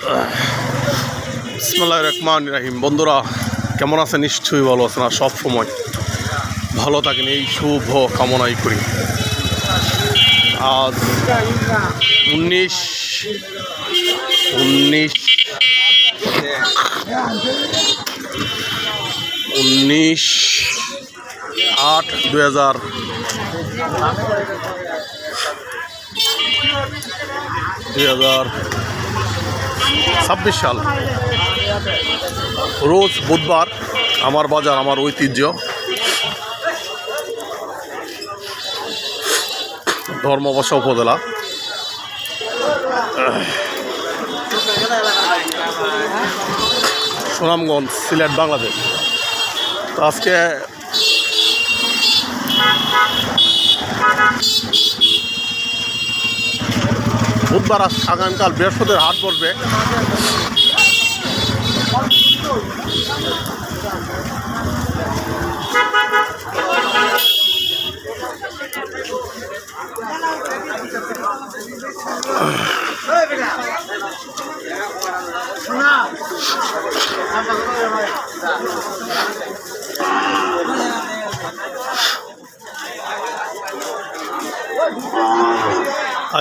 বিসমিল্লাহির রহমানির রহিম। বন্ধুরা কেমন আছেন? নিশ্চয়ই ভালো আছেন, আর সব সময় ভালো থাকেন এই শুভ কামনাই করি। আজ 19/8/2026 সাল, রোজ বুধবার। আমার বাজার আমার ঐতিহ্য, ধর্মবাসা উপজেলা। সুনামগঞ্জ, সিলেট, বাংলাদেশ। তো আজকে বুধবার, আগামীকাল বৃহস্পতিবার হাট বসবে।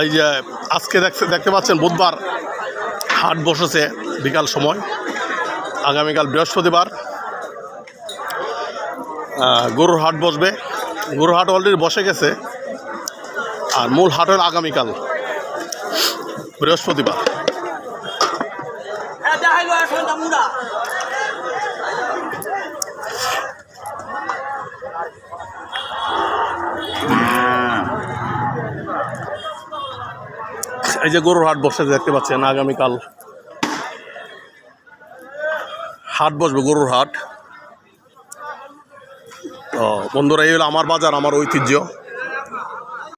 এই যে আজকে দেখতে পাচ্ছেন বুধবার হাট বসেছে বিকাল সময়। আগামীকাল বৃহস্পতিবার গরুর হাট বসবে। গরুর হাট অলরেডি বসে গেছে, আর মূল হাট হল আগামীকাল বৃহস্পতিবার। এই যে গরুর হাট বসে দেখতে পাচ্ছেন, আগামীকাল হাট বসবে, গরুর হাট। তো বন্ধুরা, এই হলো আমার বাজার আমার ঐতিহ্য।